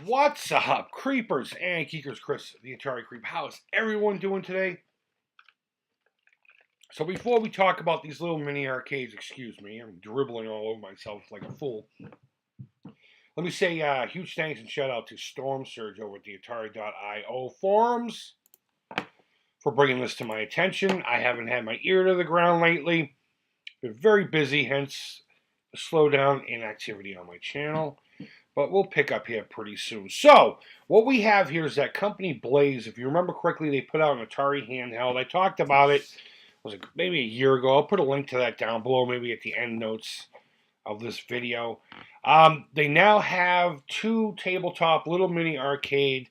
What's up, creepers and geekers? Chris, the Atari Creep. How is everyone doing today? So before we talk about these little mini arcades, excuse me, I'm dribbling all over myself like a fool. Let me say huge thanks and shout out to Storm Surge over at the Atari.io forums for bringing this to my attention. I haven't had my ear to the ground lately. Been very busy, hence the slowdown in activity on my channel. But we'll pick up here pretty soon. So, what we have here is that company Blaze. If you remember correctly, they put out an Atari handheld. I talked about it, was it maybe a year ago. I'll put a link to that down below, maybe at the end notes of this video. They now have two tabletop little mini arcade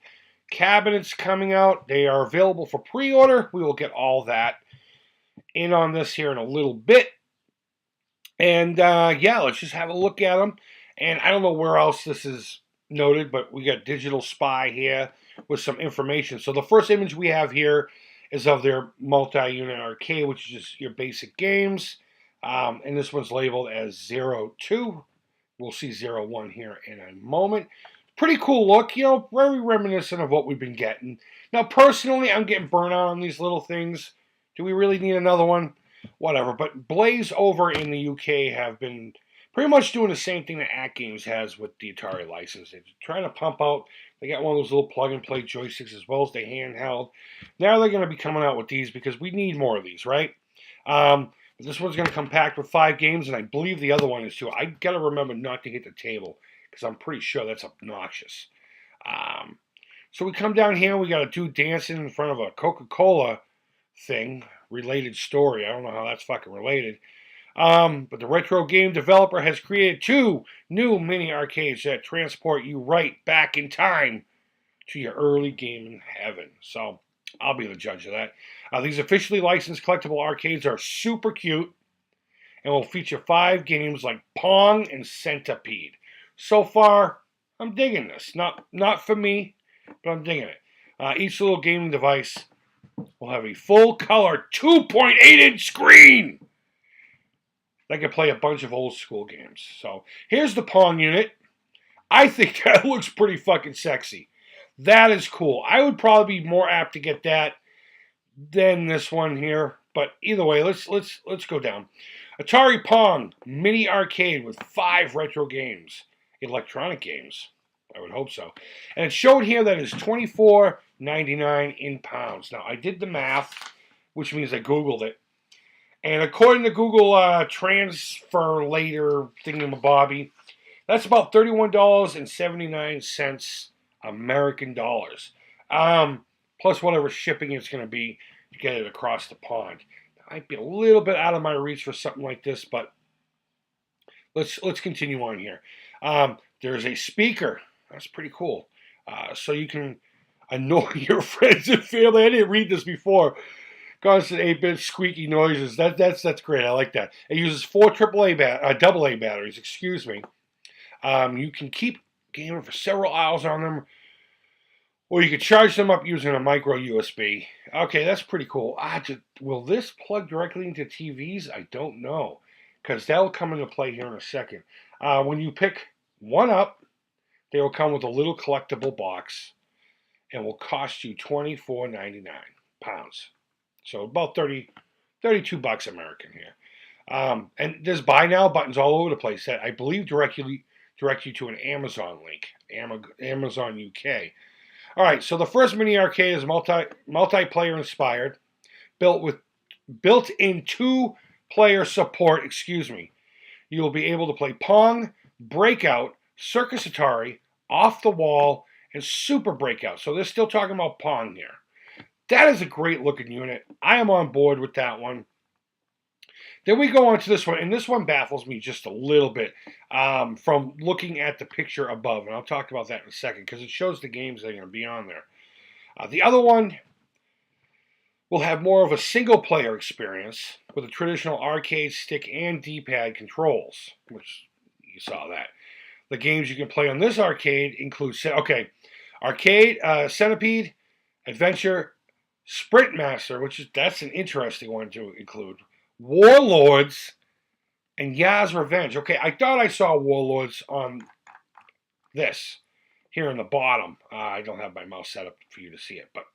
cabinets coming out. They are available for pre-order. We will get all that in on this here in a little bit. And yeah, let's just have a look at them. And I don't know where else this is noted, but we got Digital Spy here with some information. So the first image we have here is of their multi-unit arcade, which is just your basic games. And this one's labeled as 02. We'll see 01 here in a moment. Pretty cool look, you know, very reminiscent of what we've been getting. Now, personally, I'm getting burnt out on these little things. Do we really need another one? Whatever. But Blaze over in the UK have been pretty much doing the same thing that At Games has with the Atari license. They're trying to pump out. They got one of those little plug-and-play joysticks as well as the handheld. Now they're going to be coming out with these because we need more of these, right? This one's going to come packed with 5 games, and I believe the other one is too. I got to remember not to hit the table because I'm pretty sure that's obnoxious. So we come down here, we got a dude dancing in front of a Coca-Cola thing. Related story. I don't know how that's fucking related. But the retro game developer has created 2 new mini arcades that transport you right back in time to your early gaming heaven. So I'll be the judge of that. These officially licensed collectible arcades are super cute and will feature 5 games like Pong and Centipede. So far, I'm digging this. Not for me, but I'm digging it. Each little gaming device will have a full-color 2.8-inch screen that can play a bunch of old school games. So here's the Pong unit. I think that looks pretty fucking sexy. That is cool. I would probably be more apt to get that than this one here. But either way, let's go down. Atari Pong mini arcade with 5 retro games, electronic games. I would hope so. And it showed here that it's $24.99 in pounds. Now I did the math, which means I Googled it. And according to Google Transfer Later thingamabobby, that's about $31.79 American dollars. Plus whatever shipping it's going to be to get it across the pond. That might be a little bit out of my reach for something like this, but let's continue on here. There's a speaker. That's pretty cool. So you can annoy your friends and family. I didn't read this before. Constant 8-bit squeaky noises. That's great. I like that. It uses 4 AA batteries. Excuse me. You can keep gaming for several hours on them, or you can charge them up using a micro USB. Okay, that's pretty cool. Will this plug directly into TVs? I don't know, because that'll come into play here in a second. When you pick one up, they will come with a little collectible box, and will cost you £24.99. So about 32 bucks American here. And there's buy now buttons all over the place that I believe direct you to an Amazon link, Amazon UK. All right, so the first mini arcade is multiplayer inspired, built-in 2-player support. Excuse me. You will be able to play Pong, Breakout, Circus Atari, Off the Wall, and Super Breakout. So they're still talking about Pong here. That is a great looking unit. I am on board with that one. Then we go on to this one, and this one baffles me just a little bit from looking at the picture above, and I'll talk about that in a second because it shows the games that are going to be on there. The other one will have more of a single-player experience with a traditional arcade stick and D-pad controls, which you saw that. The games you can play on this arcade include, Arcade, Centipede, Adventure, Sprint Master, that's an interesting one to include. Warlords and Yaz Revenge. Okay, I thought I saw Warlords on this. here in the bottom. I don't have my mouse set up for you to see it, but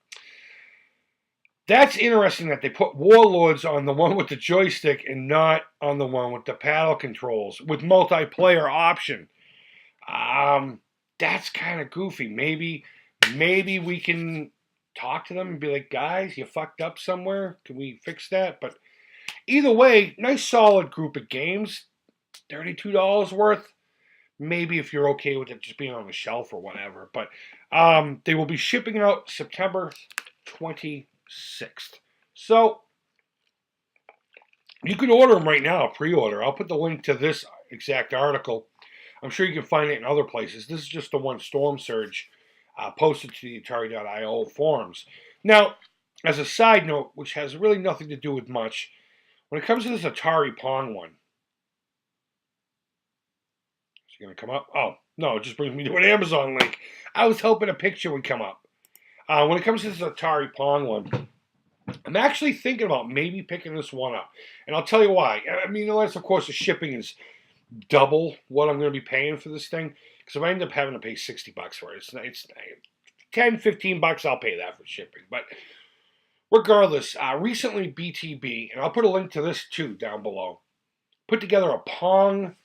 that's interesting that they put Warlords on the one with the joystick and not on the one with the paddle controls with multiplayer option. That's kind of goofy. Maybe we can talk to them and be like, guys, you fucked up somewhere. Can we fix that? But either way, nice solid group of games. $32 worth. Maybe if you're okay with it just being on the shelf or whatever. But they will be shipping out September 26th. So you can order them right now, pre-order. I'll put the link to this exact article. I'm sure you can find it in other places. This is just the one Storm Surge posted to the Atari.io forums. Now, as a side note, which has really nothing to do with much, when it comes to this Atari Pong one, is it going to come up? Oh, no, it just brings me to an Amazon link. I was hoping a picture would come up. When it comes to this Atari Pong one, I'm actually thinking about maybe picking this one up. And I'll tell you why. I mean, unless, of course, the shipping is double what I'm going to be paying for this thing. Because if I end up having to pay $60 for it, it's 10, 15 bucks, I'll pay that for shipping. But regardless, recently BTB, and I'll put a link to this too down below, put together a Pong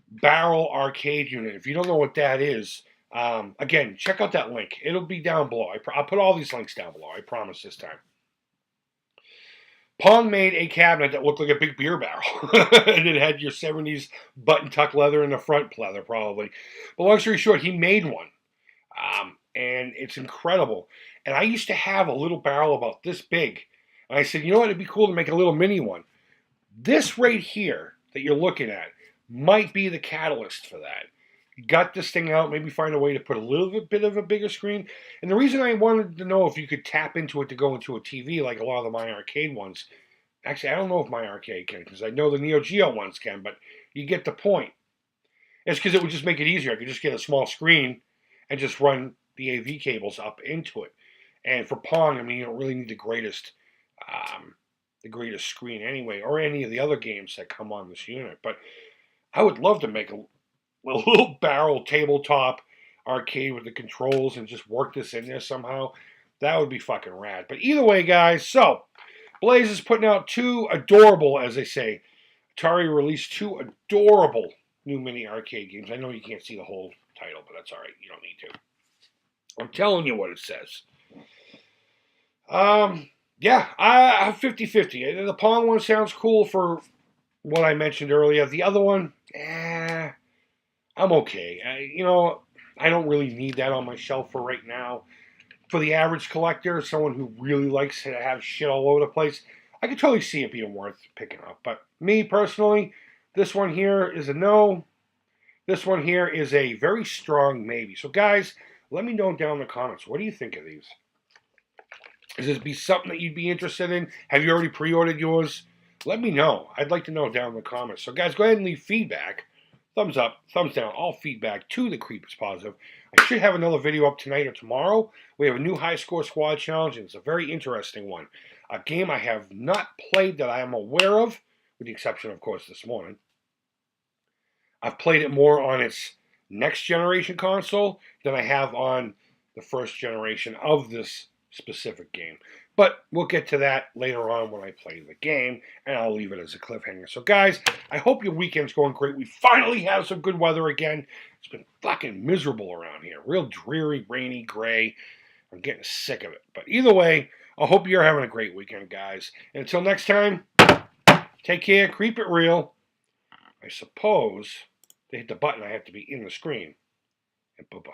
barrel arcade unit. If you don't know what that is, again, check out that link. It'll be down below. I'll put all these links down below. I promise this time. Pong made a cabinet that looked like a big beer barrel. And it had your 70s button tuck leather in the front leather, probably. But long story short, he made one. And it's incredible. And I used to have a little barrel about this big. And I said, you know what, it'd be cool to make a little mini one. This right here that you're looking at might be the catalyst for that. Gut this thing out, maybe find a way to put a little bit of a bigger screen. And the reason I wanted to know if you could tap into it to go into a TV like a lot of the My Arcade ones, actually I don't know if My Arcade can, because I know the Neo Geo ones can, but you get the point. It's because it would just make it easier. I could just get a small screen and just run the AV cables up into it. And for Pong, I mean, you don't really need the greatest screen anyway, or any of the other games that come on this unit. But I would love to make a little barrel tabletop arcade with the controls and just work this in there somehow. That would be fucking rad. But either way, guys, so Blaze is putting out two adorable, as they say, Atari released two adorable new mini arcade games. I know you can't see the whole title, but that's all right. You don't need to. I'm telling you what it says. Yeah, I have 50-50. The Pong one sounds cool for what I mentioned earlier. The other one, I'm okay. I don't really need that on my shelf for right now. For the average collector, someone who really likes to have shit all over the place, I could totally see it being worth picking up. But me personally, this one here is a no. This one here is a very strong maybe. So guys, let me know down in the comments. What do you think of these? Is this be something that you'd be interested in? Have you already pre-ordered yours? Let me know. I'd like to know down in the comments. So guys, go ahead and leave feedback. Thumbs up, thumbs down, all feedback to the Creep is positive. I should have another video up tonight or tomorrow. We have a new high score squad challenge, and it's a very interesting one. A game I have not played that I am aware of, with the exception, of course, this morning. I've played it more on its next generation console than I have on the first generation of this specific game. But we'll get to that later on when I play the game, and I'll leave it as a cliffhanger. So guys, I hope your weekend's going great. We finally have some good weather again. It's been fucking miserable around here. Real dreary, rainy, gray. I'm getting sick of it. But either way, I hope you're having a great weekend, guys. And until next time, take care, creep it real. I suppose to hit the button, I have to be in the screen. And bye-bye.